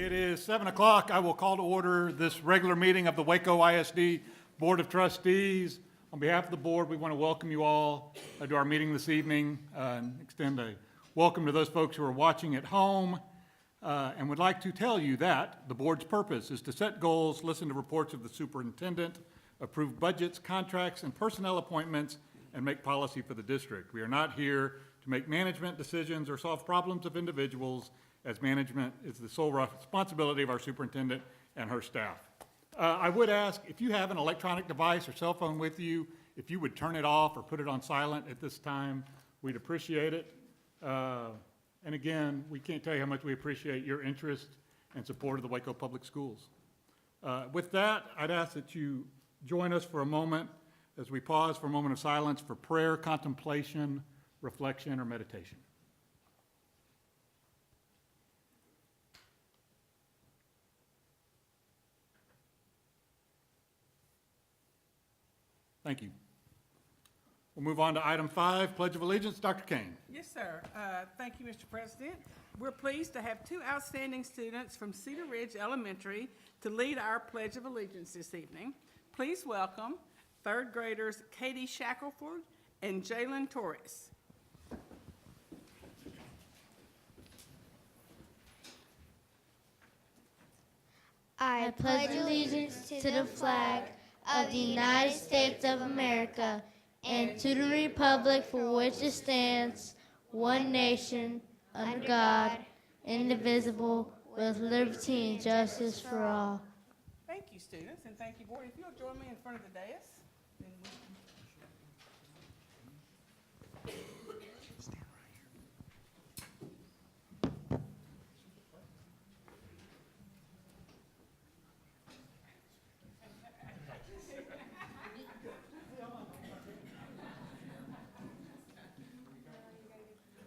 It is 7 o'clock. I will call to order this regular meeting of the Waco ISD Board of Trustees. On behalf of the board, we want to welcome you all to our meeting this evening and extend a welcome to those folks who are watching at home. And would like to tell you that the board's purpose is to set goals, listen to reports of the superintendent, approve budgets, contracts, and personnel appointments, and make policy for the district. We are not here to make management decisions or solve problems of individuals, as management is the sole responsibility of our superintendent and her staff. I would ask, if you have an electronic device or cell phone with you, if you would turn it off or put it on silent at this time, we'd appreciate it. And again, we can't tell you how much we appreciate your interest and support of the Waco Public Schools. With that, I'd ask that you join us for a moment as we pause for a moment of silence for prayer, contemplation, reflection, or meditation. Thank you. We'll move on to item 5, Pledge of Allegiance. Dr. Kane. Yes, sir. Thank you, Mr. President. We're pleased to have two outstanding students from Cedar Ridge Elementary to lead our Pledge of Allegiance this evening. Please welcome third graders Katie Shackelford and Jalen Torres. I pledge allegiance to the flag of the United States of America and to the republic for which it stands, one nation, under God, indivisible, with liberty and justice for all. Thank you, students, and thank you, board. If you'll join me in front of the dais. Then we can...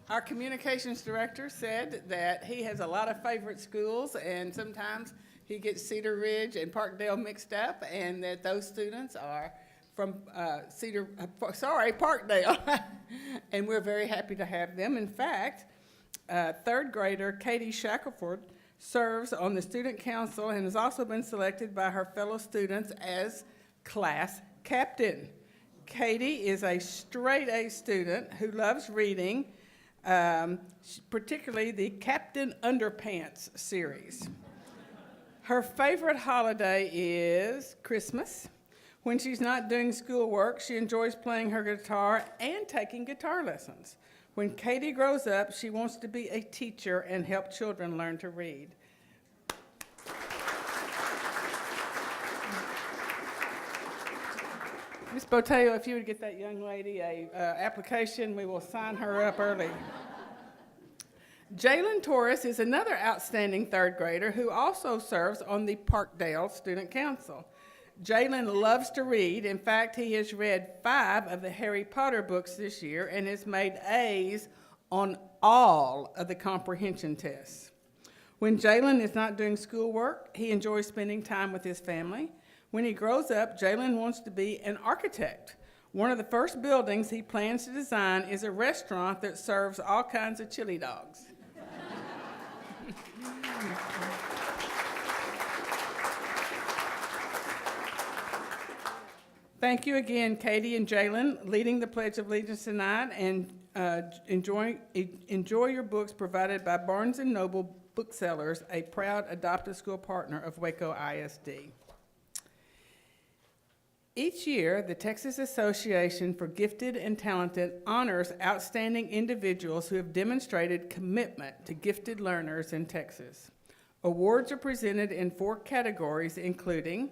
Our communications director said that he has a lot of favorite schools, and sometimes he gets Cedar Ridge and Parkdale mixed up, and that those students are from Parkdale. And we're very happy to have them. In fact, third grader Katie Shackelford serves on the student council and has also been selected by her fellow students as class captain. Katie is a straight A student who loves reading, particularly the Captain Underpants series. Her favorite holiday is Christmas. When she's not doing schoolwork, she enjoys playing her guitar and taking guitar lessons. When Katie grows up, she wants to be a teacher and help children learn to read. Ms. Botello, if you would get that young lady a application, we will sign her up early. Jalen Torres is another outstanding third grader who also serves on the Parkdale Student Council. Jalen loves to read. In fact, he has read 5 of the Harry Potter books this year and has made A's on all of the comprehension tests. When Jalen is not doing schoolwork, he enjoys spending time with his family. When he grows up, Jalen wants to be an architect. One of the first buildings he plans to design is a restaurant that serves all kinds of chili dogs. Thank you again, Katie and Jalen, leading the Pledge of Allegiance tonight, and enjoy your books provided by Barnes & Noble Booksellers, a proud adopted school partner of Waco ISD. Each year, the Texas Association for Gifted and Talented honors outstanding individuals who have demonstrated commitment to gifted learners in Texas. Awards are presented in 4 categories, including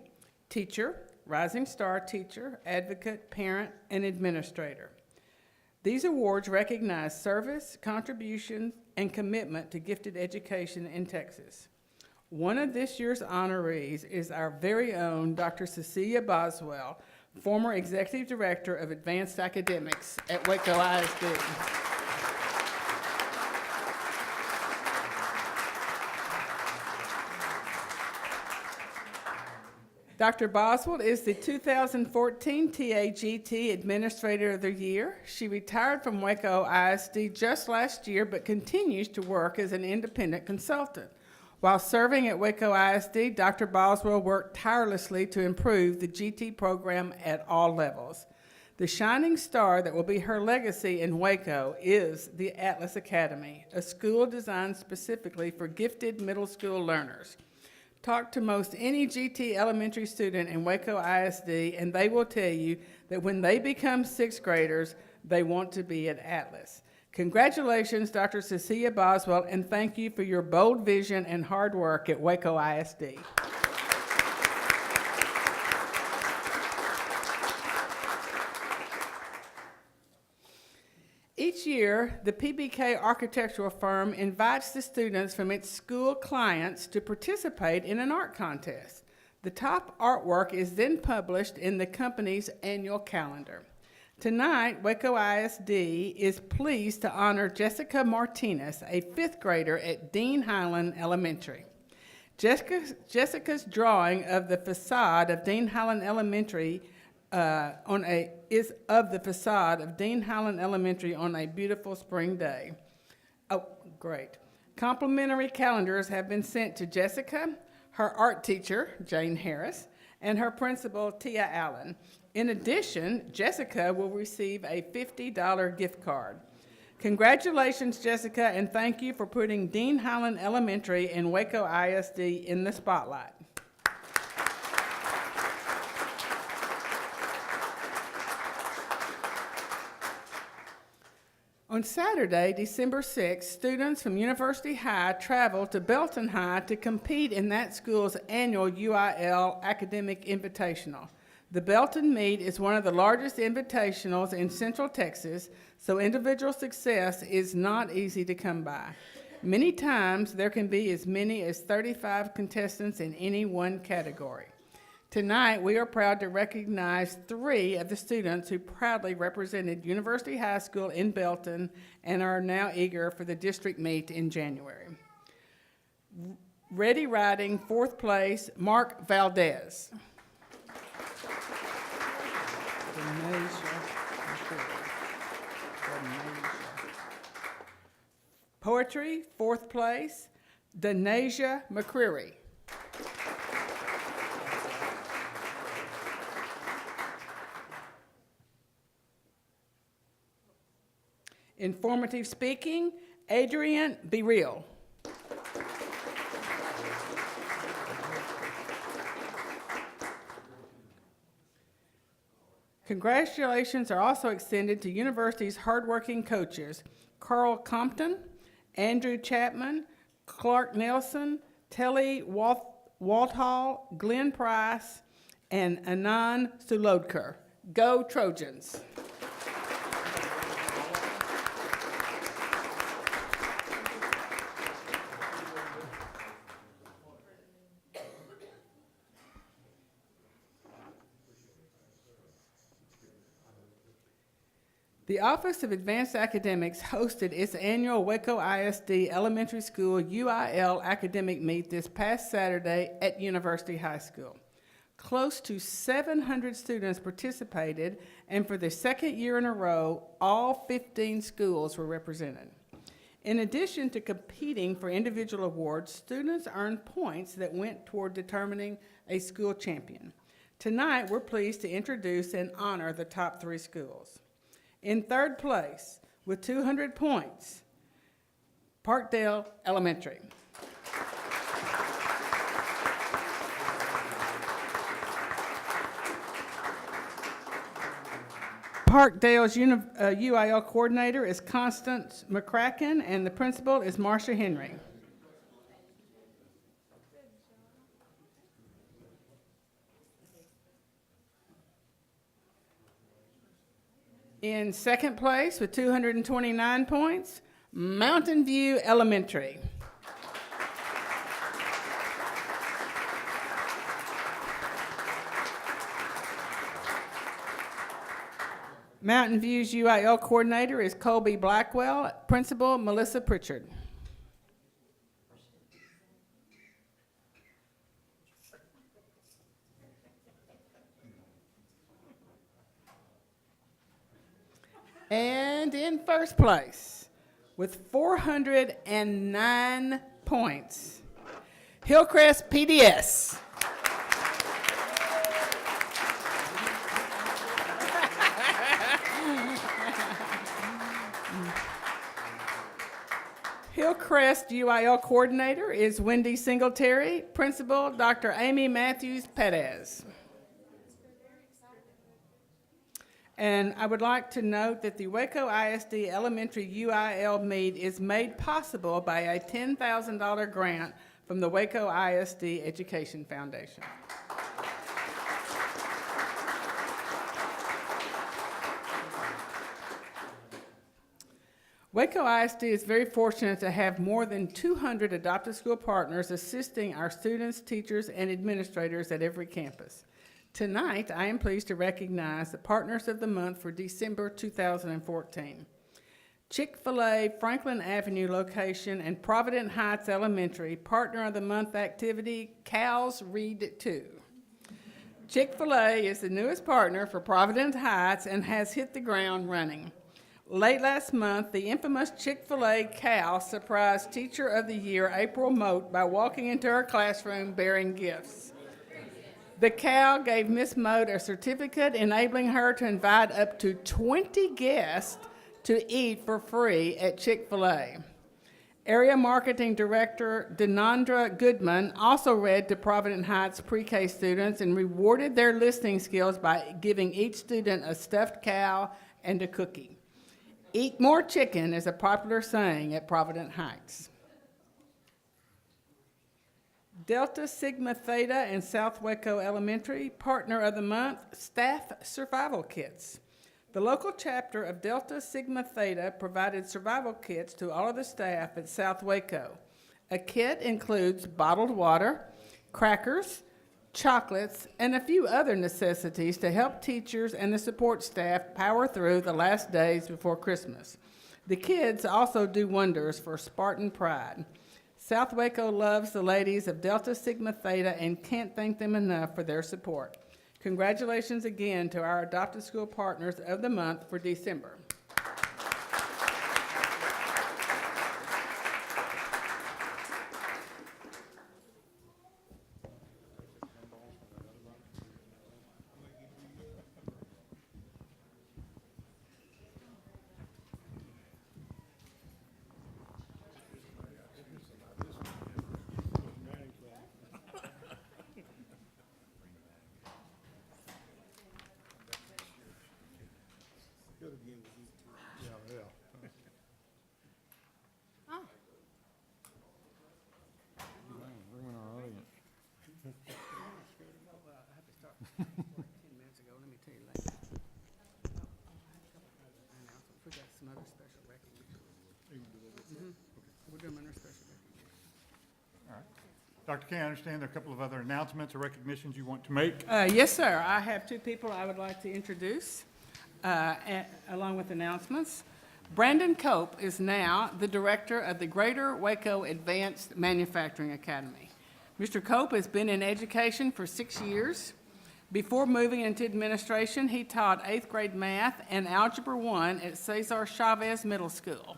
teacher, rising star teacher, advocate, parent, and administrator. These awards recognize service, contributions, and commitment to gifted education in Texas. One of this year's honorees is our very own Dr. Cecilia Boswell, former Executive Director of Advanced Academics at Waco ISD. Dr. Boswell is the 2014 TAGT Administrator of the Year. She retired from Waco ISD just last year, but continues to work as an independent consultant. While serving at Waco ISD, Dr. Boswell worked tirelessly to improve the GT program at all levels. The shining star that will be her legacy in Waco is the Atlas Academy, a school designed specifically for gifted middle school learners. Talk to most any GT elementary student in Waco ISD, and they will tell you that when they become sixth graders, they want to be at Atlas. Congratulations, Dr. Cecilia Boswell, and thank you for your bold vision and hard work at Waco ISD. Each year, the PBK architectural firm invites the students from its school clients to participate in an art contest. The top artwork is then published in the company's annual calendar. Tonight, Waco ISD is pleased to honor Jessica Martinez, a fifth grader at Dean Highland Elementary. Jessica's drawing of the facade of Dean Highland Elementary is of the facade of Dean Highland Elementary on a beautiful spring day. Oh, great. Complimentary calendars have been sent to Jessica, her art teacher, Jane Harris, and her principal, Tia Allen. In addition, Jessica will receive a $50 gift card. Congratulations, Jessica, and thank you for putting Dean Highland Elementary and Waco ISD in the spotlight. On Saturday, December 6th, students from University High traveled to Belton High to compete in that school's annual UIL Academic Invitational. The Belton meet is one of the largest invitationals in Central Texas, so individual success is not easy to come by. Many times, there can be as many as 35 contestants in any one category. Tonight, we are proud to recognize 3 of the students who proudly represented University High School in Belton and are now eager for the district meet in January. Ready riding, 4th place, Mark Valdez. Poetry, 4th place, Denasia McCreary. Informative speaking, Adrian Be Real. Congratulations are also extended to university's hardworking coaches, Carl Compton, Andrew Chapman, Clark Nelson, Telly Walthall, Glenn Price, and Anand Sulodkar. Go Trojans! The Office of Advanced Academics hosted its annual Waco ISD Elementary School UIL Academic Meet this past Saturday at University High School. Close to 700 students participated, and for the second year in a row, all 15 schools were represented. In addition to competing for individual awards, students earned points that went toward determining a school champion. Tonight, we're pleased to introduce and honor the top 3 schools. In 3rd place, with 200 points, Parkdale Elementary. Parkdale's UIL coordinator is Constance McCracken, and the principal is Marcia Henry. In 2nd place, with 229 points, Mountain View Elementary. Mountain View's UIL coordinator is Colby Blackwell, principal Melissa Pritchard. And in 1st place, with 409 points, Hillcrest PDS. Hillcrest UIL Coordinator is Wendy Singletary. Principal, Dr. Amy Matthews Perez. And I would like to note that the Waco ISD Elementary UIL meet is made possible by a $10,000 grant from the Waco ISD Education Foundation. Waco ISD is very fortunate to have more than 200 adopted school partners assisting our students, teachers, and administrators at every campus. Tonight, I am pleased to recognize the Partners of the Month for December 2014. Chick-fil-A Franklin Avenue location and Providence Heights Elementary Partner of the Month activity, Cows Read Too. Chick-fil-A is the newest partner for Providence Heights and has hit the ground running. Late last month, the infamous Chick-fil-A cow surprised Teacher of the Year April Moat by walking into her classroom bearing gifts. The cow gave Miss Moat a certificate enabling her to invite up to 20 guests to eat for free at Chick-fil-A. Area Marketing Director Denandra Goodman also read to Providence Heights pre-K students and rewarded their listening skills by giving each student a stuffed cow and a cookie. Eat more chicken is a popular saying at Providence Heights. Delta Sigma Theta and South Waco Elementary, Partner of the Month, Staff Survival Kits. The local chapter of Delta Sigma Theta provided survival kits to all of the staff at South Waco. A kit includes bottled water, crackers, chocolates, and a few other necessities to help teachers and the support staff power through the last days before Christmas. The kids also do wonders for Spartan Pride. South Waco loves the ladies of Delta Sigma Theta and can't thank them enough for their support. Congratulations again to our Adopted School Partners of the Month for December. Dr. King, I understand there are a couple of other announcements or recognitions you want to make. Yes, sir. I have two people I would like to introduce along with announcements. Brandon Cope is now the director of the Greater Waco Advanced Manufacturing Academy. Mr. Cope has been in education for 6 years. Before moving into administration, he taught 8th grade math and Algebra 1 at Cesar Chavez Middle School.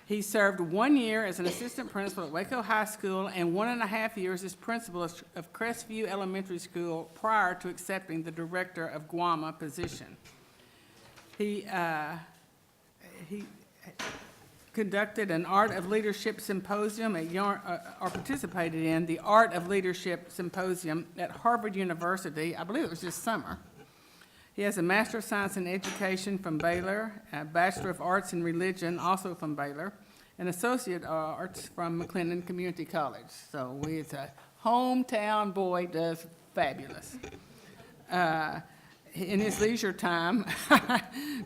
He served 1 year as an assistant principal at Waco High School and 1.5 years as principal of Crestview Elementary School prior to accepting the director of Guama position. He conducted an Art of Leadership Symposium or participated in the Art of Leadership Symposium at Harvard University. I believe it was this summer. He has a Master of Science in Education from Baylor, a Bachelor of Arts in Religion, also from Baylor, and Associate Arts from McLennan Community College. So it's a hometown boy, does fabulous. In his leisure time,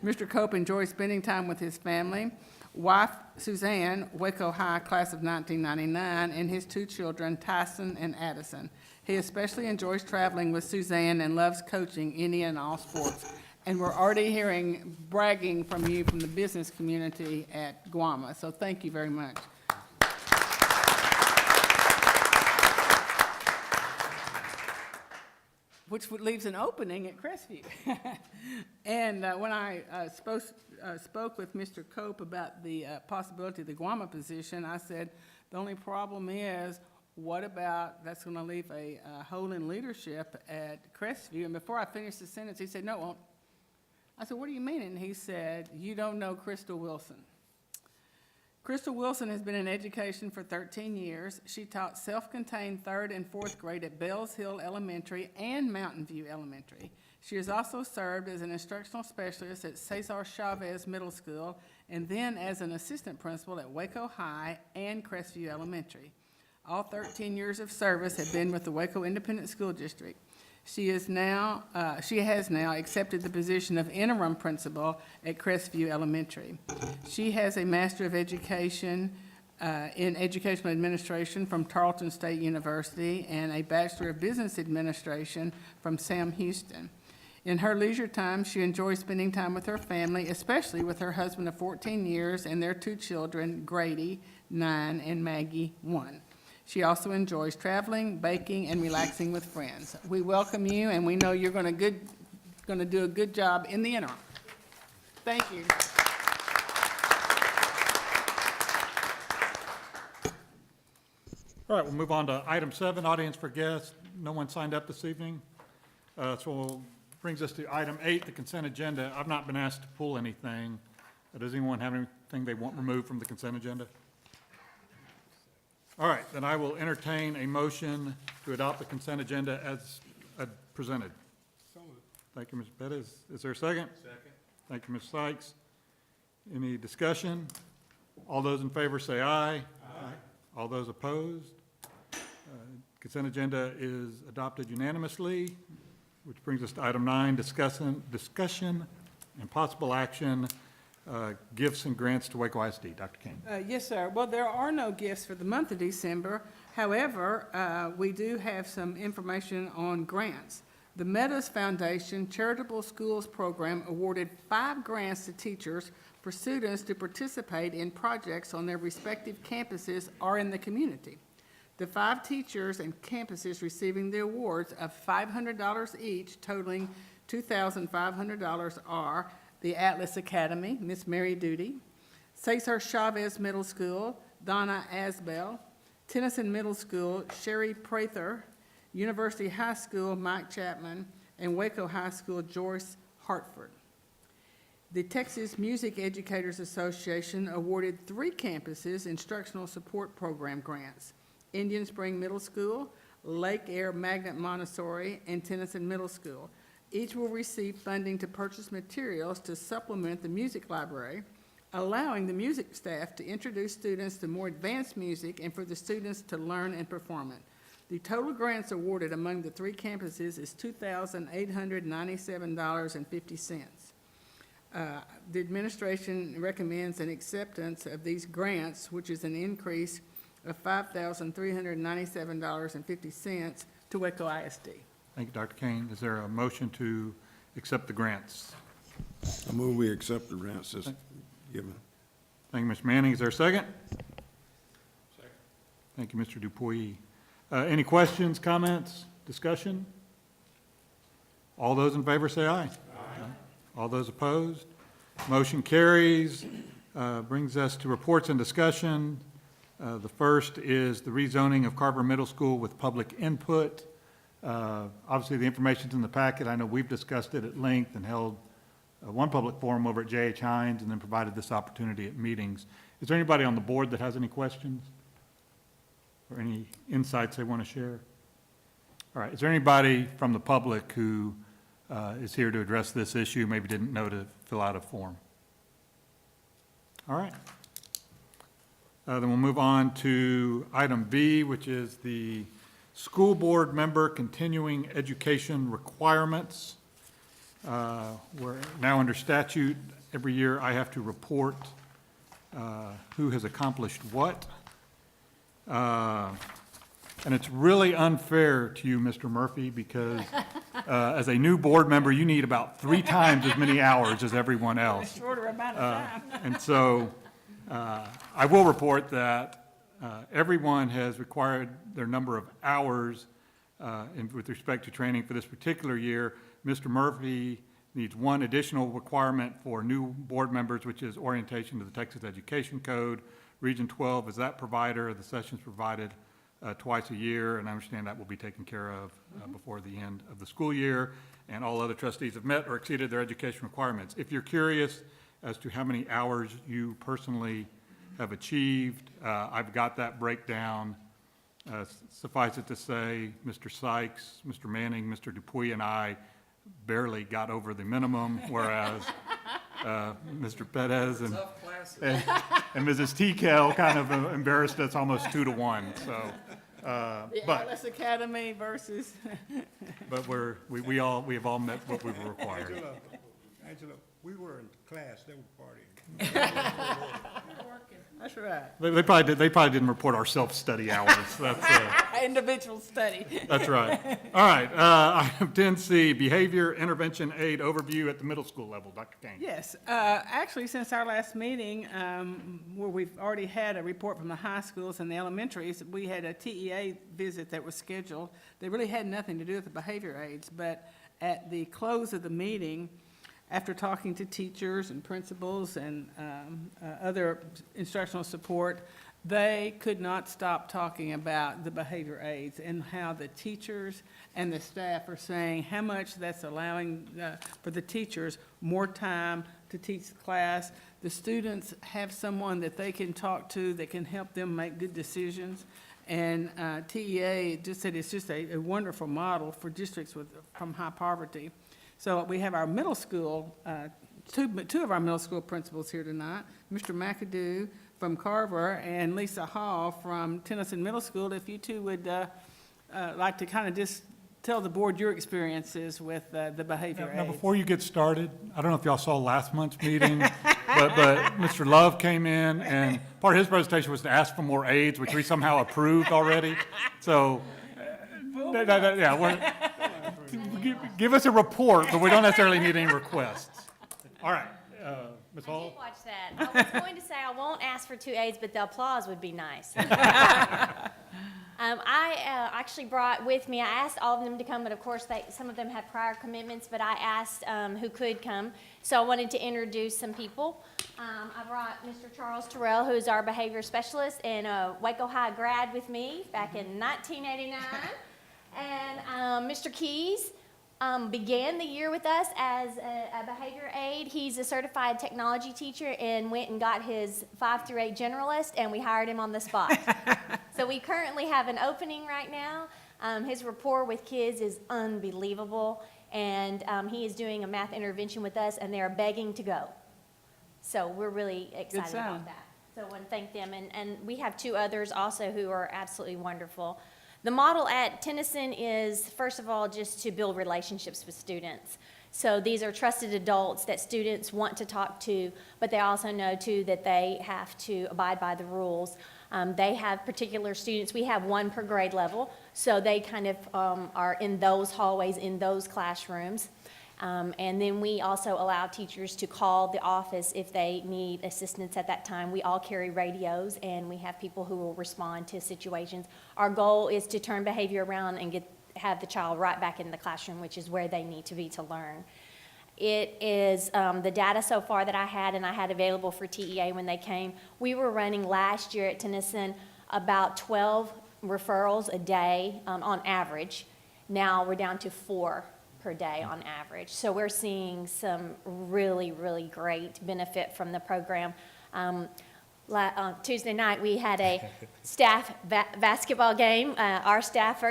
Mr. Cope enjoys spending time with his family, wife Suzanne, Waco High, class of 1999, and his 2 children, Tyson and Addison. He especially enjoys traveling with Suzanne and loves coaching any and all sports. And we're already hearing bragging from you from the business community at Guama, so thank you very much. Which leaves an opening at Crestview. And when I spoke with Mr. Cope about the possibility of the Guama position, I said, the only problem is what about, that's going to leave a hole in leadership at Crestview? And before I finished the sentence, he said, no, it won't. I said, what do you mean? And he said, you don't know Crystal Wilson. Crystal Wilson has been in education for 13 years. She taught self-contained 3rd and 4th grade at Bells Hill Elementary and Mountain View Elementary. She has also served as an instructional specialist at Cesar Chavez Middle School and then as an assistant principal at Waco High and Crestview Elementary. All 13 years of service have been with the Waco Independent School District. She has now accepted the position of interim principal at Crestview Elementary. She has a Master of Education in Educational Administration from Tarleton State University and a Bachelor of Business Administration from Sam Houston. In her leisure time, she enjoys spending time with her family, especially with her husband of 14 years and their 2 children, Grady, 9, and Maggie, 1. She also enjoys traveling, baking, and relaxing with friends. We welcome you, and we know you're going to do a good job in the interim. Thank you. All right, we'll move on to item 7, audience for guests. No one signed up this evening. So brings us to item 8, the consent agenda. I've not been asked to pull anything. Does anyone have anything they want removed from the consent agenda? All right, then I will entertain a motion to adopt the consent agenda as presented. Thank you, Mr. Pettis. Is there a second? Second. Thank you, Ms. Sykes. Any discussion? All those in favor say aye. Aye. All those opposed? Consent agenda is adopted unanimously, which brings us to item 9, discussion and possible action, gifts and grants to Waco ISD. Dr. King. Yes, sir. Well, there are no gifts for the month of December. However, we do have some information on grants. The Meadows Foundation Charitable Schools Program awarded 5 grants to teachers for students to participate in projects on their respective campuses or in the community. The 5 teachers and campuses receiving the awards of $500 each, totaling $2,500, are the Atlas Academy, Miss Mary Duty; Cesar Chavez Middle School, Donna Asbell; Tennyson Middle School, Sherry Prather; University High School, Mike Chapman; and Waco High School, Joyce Hartford. The Texas Music Educators Association awarded 3 campuses instructional support program grants: Indian Spring Middle School, Lake Air Magnet Montessori, and Tennyson Middle School. Each will receive funding to purchase materials to supplement the music library, allowing the music staff to introduce students to more advanced music and for the students to learn and perform it. The total grants awarded among the 3 campuses is $2,897.50. The administration recommends an acceptance of these grants, which is an increase of $5,397.50 to Waco ISD. Thank you, Dr. Kane. Is there a motion to accept the grants? I move we accept the grants as given. Thank you, Mr. Manning. Is there a second? Second. Thank you, Mr. Dupuy. Any questions, comments, discussion? All those in favor say aye. Aye. All those opposed? Motion carries. Brings us to reports and discussion. The first is the rezoning of Carver Middle School with public input. Obviously, the information's in the packet. I know we've discussed it at length and held one public forum over at J.H. Hines and then provided this opportunity at meetings. Is there anybody on the board that has any questions or any insights they want to share? All right. Is there anybody from the public who is here to address this issue, maybe didn't know to fill out a form? All right. Then we'll move on to item B, which is the school board member continuing education requirements. We're now under statute. Every year I have to report who has accomplished what. And it's really unfair to you, Mr. Murphy, because as a new board member, you need about 3 times as many hours as everyone else. A shorter amount of time. And so I will report that everyone has required their number of hours with respect to training for this particular year. Mr. Murphy needs 1 additional requirement for new board members, which is orientation to the Texas Education Code. Region 12 is that provider. The sessions provided twice a year, and I understand that will be taken care of before the end of the school year, and all other trustees have met or exceeded their education requirements. If you're curious as to how many hours you personally have achieved, I've got that breakdown. Suffice it to say, Mr. Sykes, Mr. Manning, Mr. Dupuy, and I barely got over the minimum, whereas Mr. Perez and Mrs. Tikel kind of embarrassed us almost 2-1, so. The But, Atlas Academy versus, but we have all met what we were required. Angela, we were in class, they were partying. that's right, They probably didn't report our self-study hours. That's, individual study. that's right. All right, item 10C, behavior intervention aid overview at the middle school level. Dr. Kane. Yes, actually, since our last meeting, where we've already had a report from the high schools and the elementaries, we had a TEA visit that was scheduled. They really had nothing to do with the behavior aids, but at the close of the meeting, after talking to teachers and principals and other instructional support, they could not stop talking about the behavior aids and how the teachers and the staff are saying how much that's allowing for the teachers more time to teach the class. The students have someone that they can talk to that can help them make good decisions. And TEA just said it's just a wonderful model for districts from high poverty. So we have our middle school, two of our middle school principals here tonight, Mr. McAdoo from Carver and Lisa Hall from Tennyson Middle School. If you two would like to kind of just tell the board your experiences with the behavior Now, aids. before you get started, I don't know if y'all saw last month's meeting, but Mr. Love came in, and part of his presentation was to ask for more aids, which we somehow approved already. So, yeah, give us a report, but we don't necessarily need any requests. All right, Ms. I Hall? did watch that. I was going to say I won't ask for 2 aides, but the applause would be nice. I actually brought with me, I asked all of them to come, but of course some of them had prior commitments, but I asked who could come. So I wanted to introduce some people. I brought Mr. Charles Terrell, who's our behavior specialist and a Waco High grad with me back in 1989. And Mr. Keys began the year with us as a behavior aide. He's a certified technology teacher and went and got his 5 through 8 generalist, and we hired him on the spot. So we currently have an opening right now. His rapport with kids is unbelievable, and he is doing a math intervention with us, and they're begging to go. So we're really excited about that. So I want to thank them, and we have 2 others also who are absolutely wonderful. The model at Tennyson is, first of all, just to build relationships with students. So these are trusted adults that students want to talk to, but they also know, too, that they have to abide by the rules. They have particular students. We have 1 per grade level, so they kind of are in those hallways, in those classrooms. And then we also allow teachers to call the office if they need assistance at that time. We all carry radios, and we have people who will respond to situations. Our goal is to turn behavior around and have the child right back in the classroom, which is where they need to be to learn. It is the data so far that I had available for TEA when they came. We were running last year at Tennyson about 12 referrals a day on average. Now we're down to 4 per day on average. So we're seeing some really, really great benefit from the program. Tuesday night we had a staff basketball game, our staff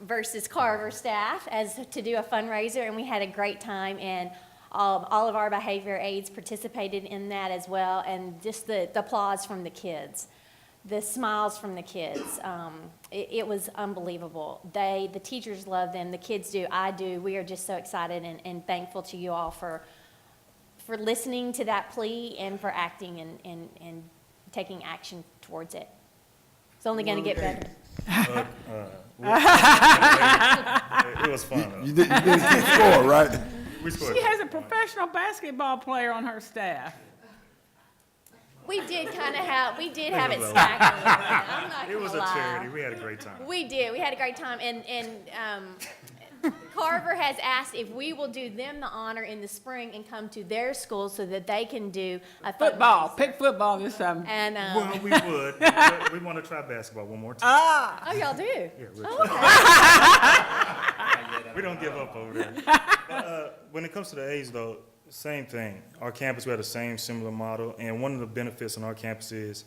versus Carver staff, to do a fundraiser, and we had a great time, and all of our behavior aides participated in that as well, and just the applause from the kids. The smiles from the kids, it was unbelievable. The teachers love them, the kids do, I do. We are just so excited and thankful to you all for listening to that plea and for acting and taking action towards it. It's only going to get better. It was fun. You didn't keep score, right? We scored. She has a professional basketball player on her staff. We did have it stacked a little bit. I'm not It was a gonna lie. charity. We had a great time. We did. We had a great time, and Carver has asked if we will do them the honor in the spring and come to their school so that they can do a Football, fundraiser. pick football this time. And, Well, we would. but we want to try basketball one more time. Ah, oh, y'all do? Yeah, we don't give up over there. But, when it comes to the A's, though, same thing. Our campus, we have the same similar model, and one of the benefits on our campus is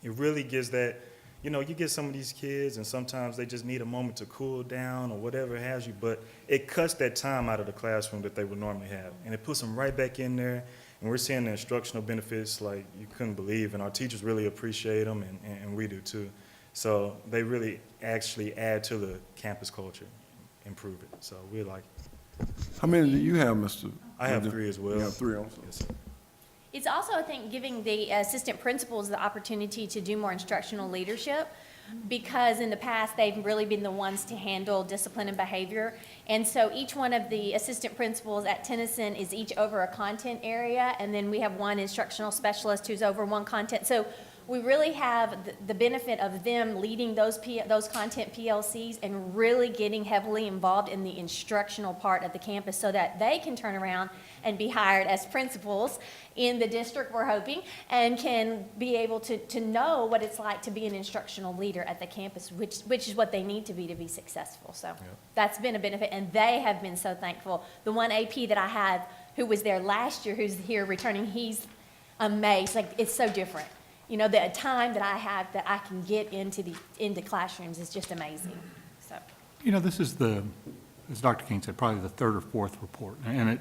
it really gives that, you know, you get some of these kids, and sometimes they just need a moment to cool down or whatever has you, but it cuts that time out of the classroom that they would normally have, and it puts them right back in there, and we're seeing the instructional benefits like you couldn't believe, and our teachers really appreciate them, and we do too. So they really actually add to the campus culture, improve it, so we like it. How many do you have, Mr.? I have 3 as well. You have 3 also? Yes, sir. It's also, I think, giving the assistant principals the opportunity to do more instructional leadership, because in the past, they've really been the ones to handle discipline and behavior. And so each one of the assistant principals at Tennyson is each over a content area, and then we have one instructional specialist who's over one content. So we really have the benefit of them leading those content PLCs and really getting heavily involved in the instructional part of the campus so that they can turn around and be hired as principals in the district, we're hoping, and can be able to know what it's like to be an instructional leader at the campus, which is what they need to be successful. So that's been a benefit, and they have been so thankful. The one AP that I have who was there last year, who's here returning, he's amazed. Like, it's so different. You know, the time that I have that I can get into classrooms is just amazing, so. You know, this is as Dr. King said, probably the 3rd or 4th report, and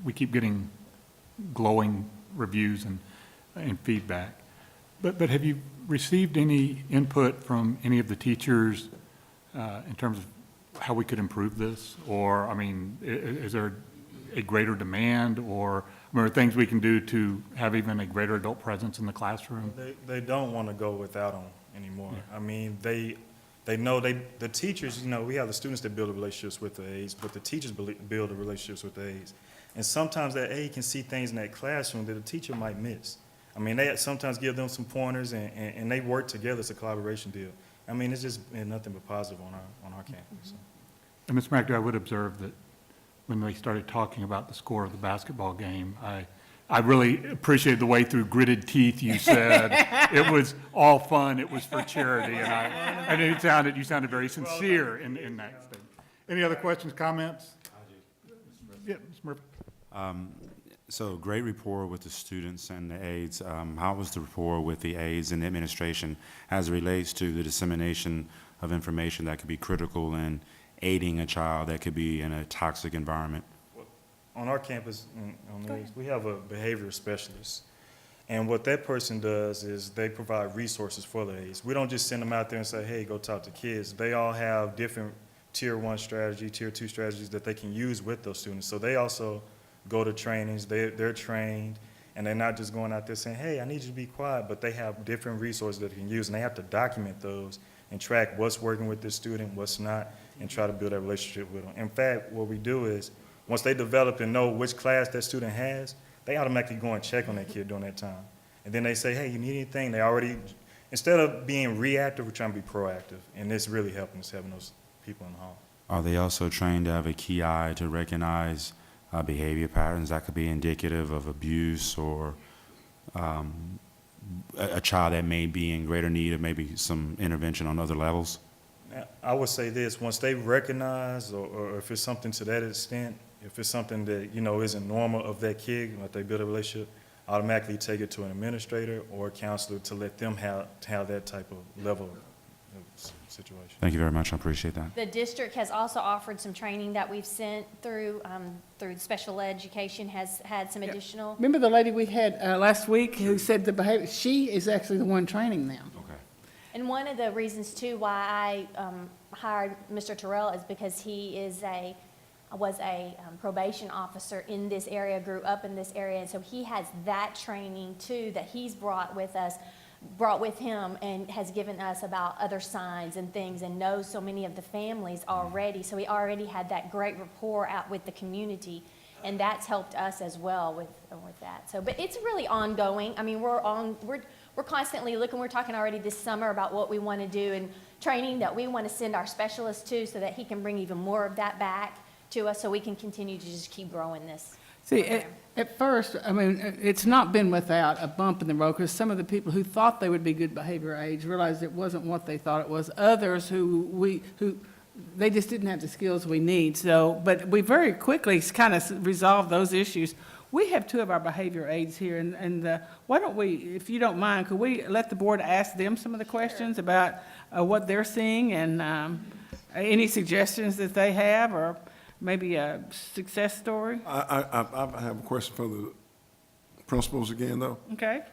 we keep getting glowing reviews and feedback. But have you received any input from any of the teachers in terms of how we could improve this? Or, I mean, is there a greater demand, or are there things we can do to have even a greater adult presence in the classroom? They don't want to go without them anymore. I mean, they know the teachers, you know, we have the students that build the relationships with the aides, but the teachers build the relationships with the aides. And sometimes that aide can see things in that classroom that a teacher might miss. I mean, they sometimes give them some pointers, and they work together. It's a collaboration deal. I mean, it's just been nothing but positive on our campus. So. And Ms. McAdoo, I would observe that when they started talking about the score of the basketball game, I really appreciated the way through gritted teeth you said it was all fun, it was for charity, and you sounded very sincere in that statement. Any other questions, comments? Yeah, Ms. Murphy. So great rapport with the students and the aides. How was the rapport with the aides and the administration as it relates to the dissemination of information that could be critical in aiding a child that could be in a toxic environment? On our campus, we have a behavior specialist. And what that person does is they provide resources for the aides. We don't just send them out there and say, hey, go talk to kids. They all have different tier 1 strategy, tier 2 strategies that they can use with those students. So they also go to trainings, they're trained, and they're not just going out there saying, hey, I need you to be quiet, but they have different resources that they can use, and they have to document those and track what's working with this student, what's not, and try to build that relationship with them. In fact, what we do is, once they develop and know which class that student has, they automatically go and check on that kid during that time. And then they say, hey, you need anything? They already, instead of being reactive, we're trying to be proactive, and it's really helping us having those people in the hall. Are they also trained to have a key eye to recognize behavior patterns that could be indicative of abuse or a child that may be in greater need of maybe some intervention on other levels? Now, I would say this, once they recognize, or if it's something to that extent, if it's something that, you know, isn't normal of that kid, like they build a relationship, automatically take it to an administrator or a counselor to let them have that type of level of situation. Thank you very much. I appreciate that. The district has also offered some training that we've sent through special education, has had some additional. remember the lady we had last week who said the behavior, she is actually the one training them. Okay. And one of the reasons too why I hired Mr. Terrell is because he was a probation officer in this area, grew up in this area, and so he has that training too that he's brought with him and has given us about other signs and things, and knows so many of the families already. So he already had that great rapport out with the community, and that's helped us as well with that. So, but it's really ongoing. I mean, we're constantly looking. We're talking already this summer about what we want to do, and training that we want to send our specialists to so that he can bring even more of that back to us so we can continue to just keep growing this. See, program. at first, I mean, it's not been without a bump in the road, because some of the people who thought they would be good behavior aides realized it wasn't what they thought it was. Others who they just didn't have the skills we need, so, but we very quickly kind of resolved those issues. We have 2 of our behavior aides here, and why don't we, if you don't mind, could we let the board ask them some of the questions about what they're seeing and any suggestions that they have, or maybe a success story? I have a question for the principals again, though. Okay?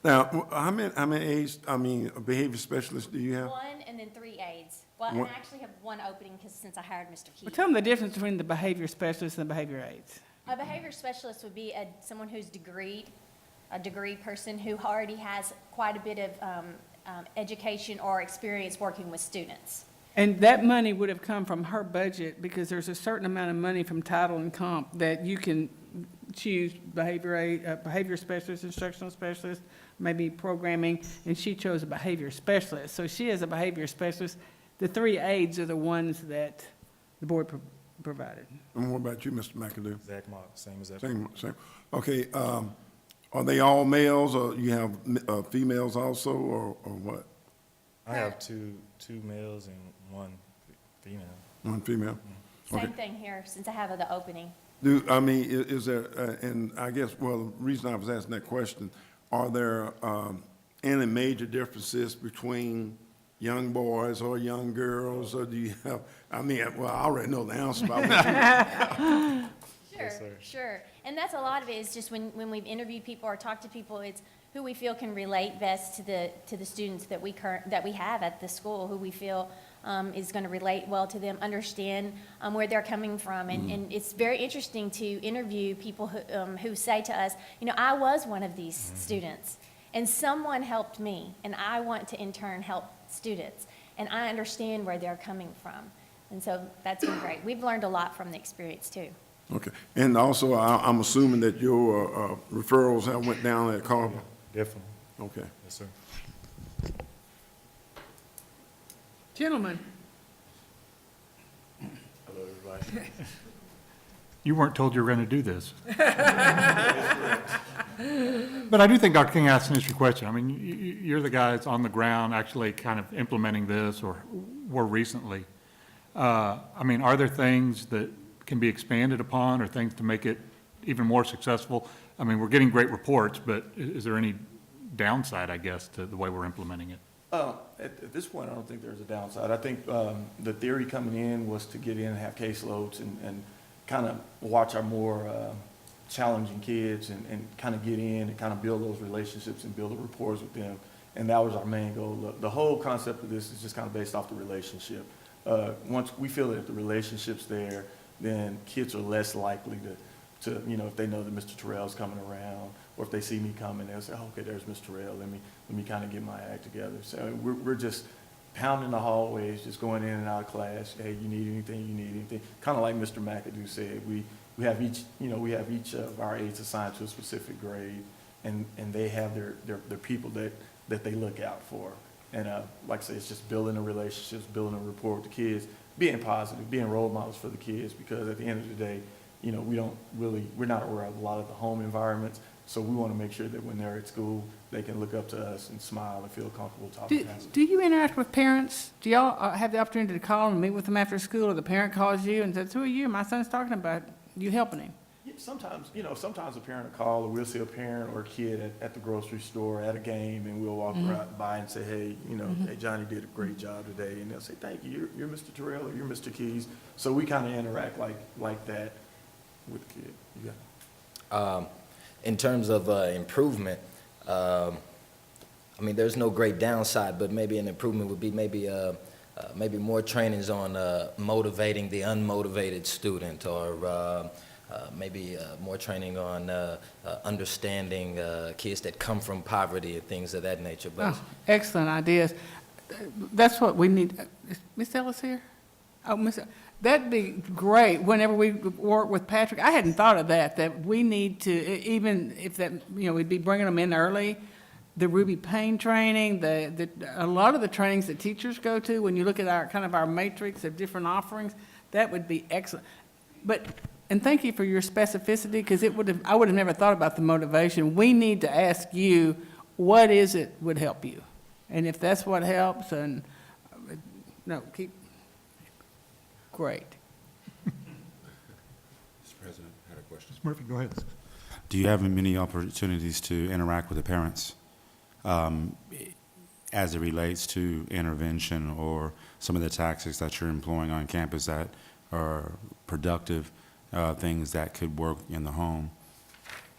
Now, how many aides, behavior specialists do you have? 1 and then 3 aides. Well, and I actually have 1 opening because since I hired Mr. Well, Keith. tell them the difference between the behavior specialist and the behavior aides. A behavior specialist would be someone who's a degree person who already has quite a bit of education or experience working with students. And that money would have come from her budget, because there's a certain amount of money from title and comp that you can choose behavior specialist, instructional specialist, maybe programming, and she chose a behavior specialist. So she is a behavior specialist. The 3 aides are the ones that the board provided. And what about you, Mr. McAdoo? Zach Mock, same as that. Same. Okay, are they all males, or you have females also, or what? I have two males and 1 female. One female? Same Okay. thing here, since I have the opening. Is there, and I guess, well, the reason I was asking that question, are there any major differences between young boys or young girls, or do you have, well, I already know the answer, but I Sure, sir. sure. And that's a lot of it, is just when we've interviewed people or talked to people, it's who we feel can relate best to the students that we have at the school, who we feel is going to relate well to them, understand where they're coming from. And it's very interesting to interview people who say to us, I was one of these students, and someone helped me, and I want to in turn help students, and I understand where they're coming from. And so that's been great. We've learned a lot from the experience too. Okay, and also, I'm assuming that your referrals have went down at Carver? Definitely. Okay. Yes, sir. Gentlemen, Hello, everybody. You weren't told you were going to do this. But I do think Dr. King asked an interesting question. I mean, you're the guys on the ground actually kind of implementing this, or were recently. I mean, are there things that can be expanded upon, or things to make it even more successful? I mean, we're getting great reports, but is there any downside, I guess, to the way we're implementing it? At this point, I don't think there's a downside. I think the theory coming in was to get in and have caseloads and kind of watch our more challenging kids and kind of get in and kind of build those relationships and build the rapport with them. And that was our main goal. The whole concept of this is just kind of based off the relationship. Once we feel that if the relationship's there, then kids are less likely to if they know that Mr. Terrell's coming around, or if they see me coming, they'll say, oh, okay, there's Mr. Terrell, let me kind of get my act together. So we're just pounding the hallways, just going in and out of class. Hey, you need anything? Kind of like Mr. McAdoo said, we have each of our aides assigned to a specific grade, and they have their people that they look out for. And like I say, it's just building the relationships, building a rapport with the kids, being positive, being role models for the kids, because at the end of the day, we're not aware of a lot of the home environments, so we want to make sure that when they're at school, they can look up to us and smile and feel comfortable talking to us. do you interact with parents? Do y'all have the opportunity to call and meet with them after school, or the parent calls you and says, who are you? My son's talking about you helping him. Yeah, sometimes a parent will call, or we'll see a parent or a kid at the grocery store, at a game, and we'll walk right by and say, hey, hey, Johnny did a great job today. And they'll say, thank you, you're Mr. Terrell, or you're Mr. Keys. So we kind of interact like that with the kid. You got it. In terms of improvement, there's no great downside, but maybe an improvement would be maybe more trainings on motivating the unmotivated student, or maybe more training on understanding kids that come from poverty and things of that nature. But Excellent ideas. That's what we need. Is Miss Ellis here? Oh, that'd be great whenever we work with Patrick. I hadn't thought of that we need to, even if that, we'd be bringing them in early, the Ruby Payne training, a lot of the trainings that teachers go to, when you look at our, kind of our matrix of different offerings, that would be excellent. But, and thank you for your specificity, because I would have never thought about the motivation. We need to ask you, what is it would help you? And if that's what helps, and, no, great. Mr. President, I had a question. Ms. Murphy, go ahead. Do you have many opportunities to interact with the parents as it relates to intervention or some of the tactics that you're employing on campus that are productive things that could work in the home?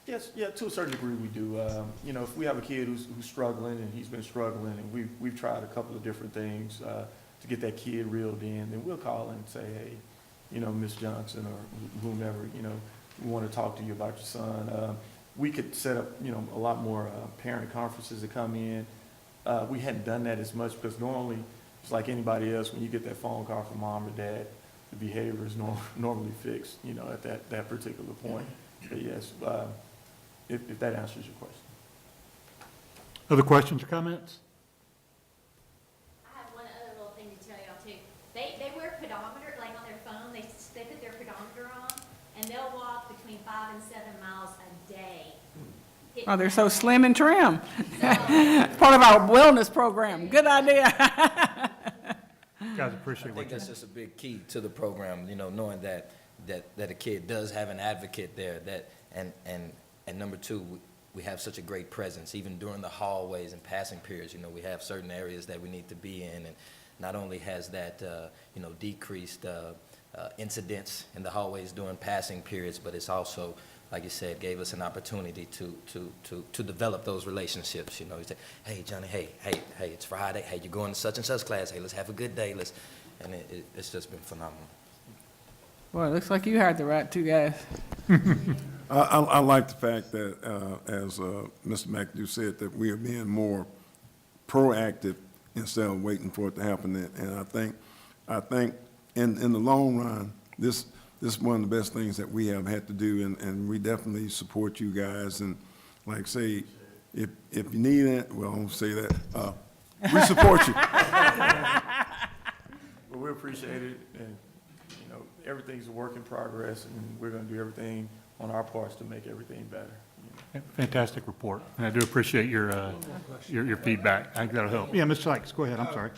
Yes, yeah, to a certain degree we do. You know, if we have a kid who's struggling and he's been struggling and we've tried a couple of different things to get that kid reeled in, then we'll call and say, hey, you know, Ms. Johnson or whomever, you know, we want to talk to you about your son. We could set up, you know, a lot more parent conferences to come in. We hadn't done that as much because normally, it's like anybody else, when you get that phone call from mom or dad, the behavior is normally fixed, you know, at that particular point. But yes, if that answers your question. Other questions or comments? I have one other little thing to tell y'all too. They wear pedometer, like on their phone, they put their pedometer on, and they'll walk between 5 and 7 miles a day. Oh, they're so slim and trim. Part of our wellness program. Good idea. Guys, appreciate I what think you that's just a big key to the program, you know, knowing that a kid does have an advocate there, and number two, we have such a great presence, even during the hallways and passing periods. You know, we have certain areas that we need to be in, and not only has that, you know, decreased incidents in the hallways during passing periods, but it's also, like you said, gave us an opportunity to develop those relationships. You know, you say, hey, Johnny, hey, it's Friday. Hey, you're going to such and such class. Hey, let's have a good day. And it's just been phenomenal. Well, it looks like you hired the right two guys. I like the fact that, as Mr. McAdoo said, that we are being more proactive instead of waiting for it to happen. And I think in the long run, this is one of the best things that we have had to do, and we definitely support you guys. And like say, if you need it, well, I won't say that. We support you. But we appreciate it, and, you know, everything's a work in progress, and we're going to do everything on our parts to make everything better. You know. Fantastic report, and I do appreciate your feedback. I think that'll help. Yeah, Ms. Sykes, go ahead, I'm sorry.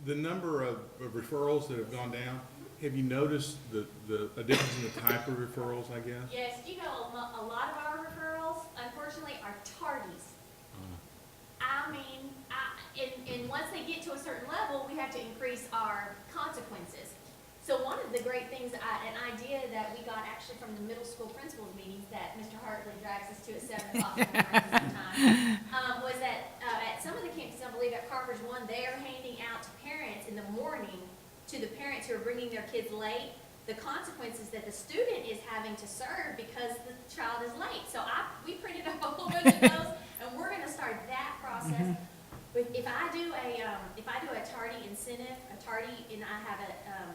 The number of referrals that have gone down, have you noticed the a difference in the type of referrals, I guess? Yes, you know, a lot of our referrals, unfortunately, are tardies. I mean, and once they get to a certain level, we have to increase our consequences. So one of the great things, an idea that we got actually from the middle school principals meetings that Mr. Hartley drags us to at 7 o'clock in the morning sometimes, was that at some of the campuses, I believe at Carver's one, they are handing out to parents in the morning, to the parents who are bringing their kids late, the consequences that the student is having to serve because the child is late. So we printed up a whole bunch of those, and we're going to start that process. If I do a tardy incentive, and I have a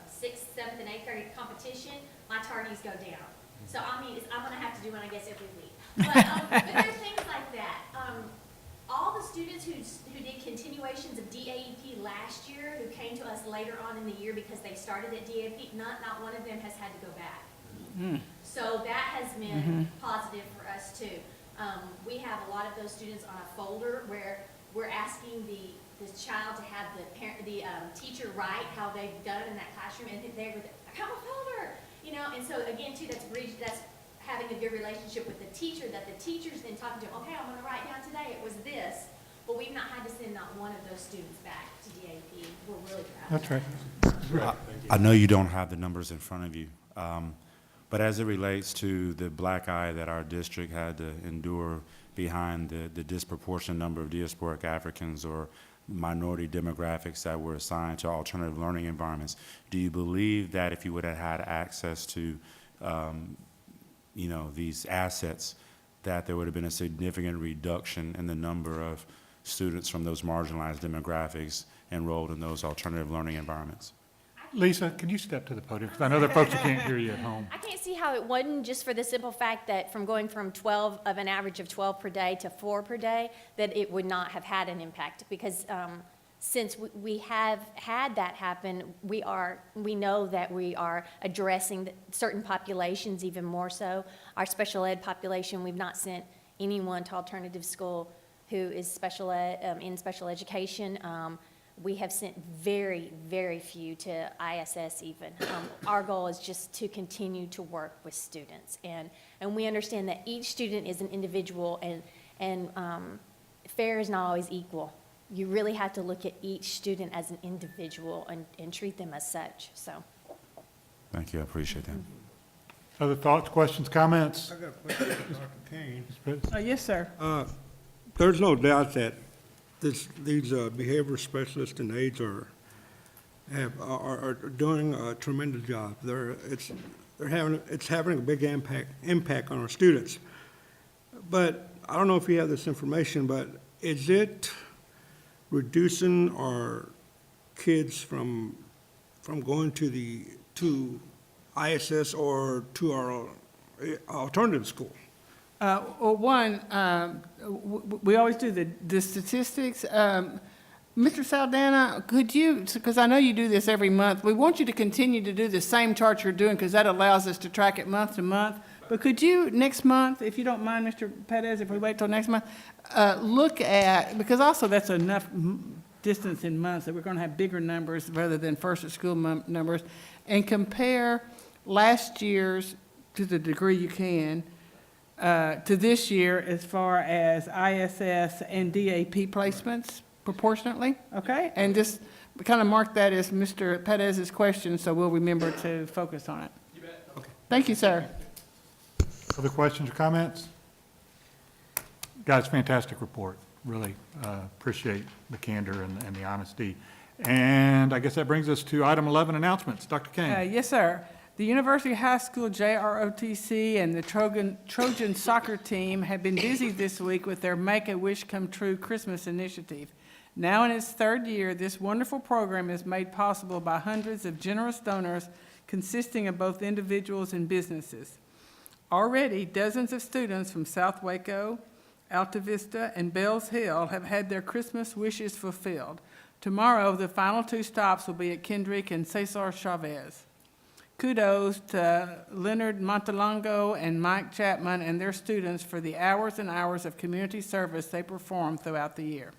6th, 7th, and 8th grade competition, my tardies go down. So I mean, I'm going to have to do one, I guess, every week. But there's things like that. All the students who did continuations of DAEP last year, who came to us later on in the year because they started at DAEP, not one of them has had to go back. So that has been positive for us too. We have a lot of those students on a folder where we're asking the child to have the teacher write how they've done in that classroom, and they were, I got my folder, you know. And so again too, that's having a good relationship with the teacher, that the teacher's then talking to them, okay, I'm going to write down today, it was this. But we've not had to send not one of those students back to DAP. We're really proud. That's right. I know you don't have the numbers in front of you, but as it relates to the black eye that our district had to endure behind the disproportionate number of diasporic Africans or minority demographics that were assigned to alternative learning environments, do you believe that if you would have had access to these assets, that there would have been a significant reduction in the number of students from those marginalized demographics enrolled in those alternative learning environments? I Lisa, can you step to the podium? Because I know there are folks who can't hear you at home. I can't see how it wouldn't, just for the simple fact that from going from 12, of an average of 12 per day to 4 per day, that it would not have had an impact, because since we have had that happen, we know that we are addressing certain populations even more so. Our special ed population, we've not sent anyone to alternative school who is special ed, in special education. We have sent very, very few to ISS even. Our goal is just to continue to work with students. And we understand that each student is an individual, and fare is not always equal. You really have to look at each student as an individual and treat them as such, so. Thank you, I appreciate that. Other thoughts, questions, comments? I got a question for Dr. Kane. Ms. Pitts? Yes, sir. There's no doubt that these behavior specialists and aides are doing a tremendous job. It's having a big impact on our students. But I don't know if you have this information, but is it reducing our kids from going to ISS or to our alternative school? Well, one, we always do the statistics. Mr. Saldana, could you, because I know you do this every month, we want you to continue to do the same chart you're doing, because that allows us to track it month to month. But could you, next month, if you don't mind, Mr. Perez, if we wait till next month, look at, because also that's enough distance in months that we're going to have bigger numbers rather than first at school numbers, and compare last year's, to the degree you can, to this year as far as ISS and DAP placements proportionately, okay? And just kind of mark that as Mr. Perez's question, so we'll remember to focus on it. You bet. Okay. Thank you, sir. Other questions or comments? Guys, fantastic report. Really appreciate the candor and the honesty. And I guess that brings us to item 11, announcements. Dr. Kane. Yes, sir. The University High School JROTC and the Trojan soccer team have been busy this week with their Make a Wish Come True Christmas initiative. Now in its third year, this wonderful program is made possible by hundreds of generous donors consisting of both individuals and businesses. Already, dozens of students from South Waco, Alta Vista, and Bells Hill have had their Christmas wishes fulfilled. Tomorrow, the final two stops will be at Kendrick and Cesar Chavez. Kudos to Leonard Montalongo and Mike Chapman and their students for the hours and hours of community service they perform throughout the year.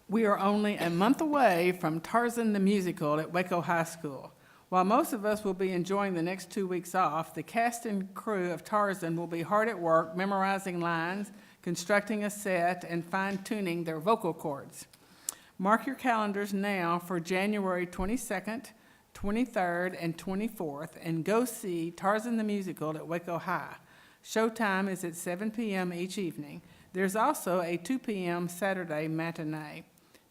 We are only a month away from Tarzan the Musical at Waco High School. While most of us will be enjoying the next 2 weeks off, the cast and crew of Tarzan will be hard at work memorizing lines, constructing a set, and fine-tuning their vocal cords. Mark your calendars now for January 22nd, 23rd, and 24th, and go see Tarzan the Musical at Waco High. Showtime is at 7 p.m. each evening. There's also a 2 p.m. Saturday matinee.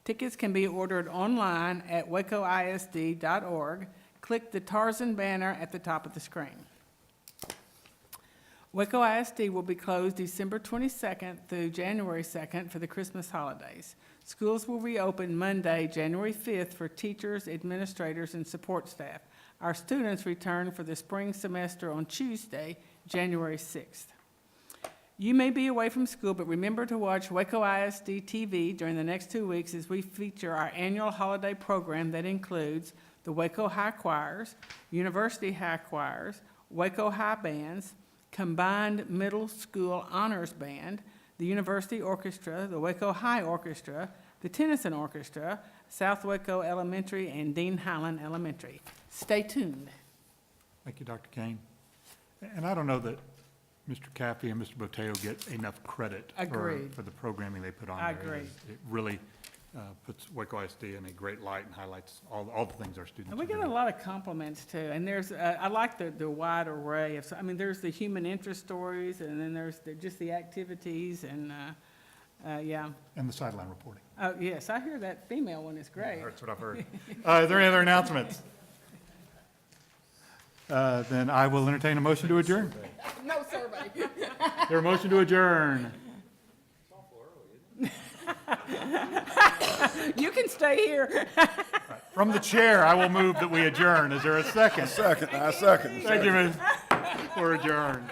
Tickets can be ordered online at wacoisd.org. Click the Tarzan banner at the top of the screen. Waco ISD will be closed December 22nd through January 2nd for the Christmas holidays. Schools will reopen Monday, January 5th for teachers, administrators, and support staff. Our students return for the spring semester on Tuesday, January 6th. You may be away from school, but remember to watch Waco ISD TV during the next 2 weeks as we feature our annual holiday program that includes the Waco High Choirs, University High Choirs, Waco High Bands, Combined Middle School Honors Band, the University Orchestra, the Waco High Orchestra, the Tennyson Orchestra, South Waco Elementary, and Dean Highland Elementary. Stay tuned. Thank you, Dr. Kane. And I don't know that Mr. Caffey and Mr. Boteo get enough credit Agreed. for the programming they put on I there. agree. It really puts Waco ISD in a great light and highlights all the things our students And we are get a doing. lot of compliments too, and there's, I like the wide array of, I mean, there's the human interest stories, and then there's just the activities, and, yeah. And the sideline reporting. Oh, yes, I hear that female one is great. That's what I've heard. Is there any other announcements? Then I will entertain a motion to adjourn. No survey. There a motion to adjourn? You can stay here. From the chair, I will move that we adjourn. Is there a second? Second, I second. Thank you, Ms. We're adjourned.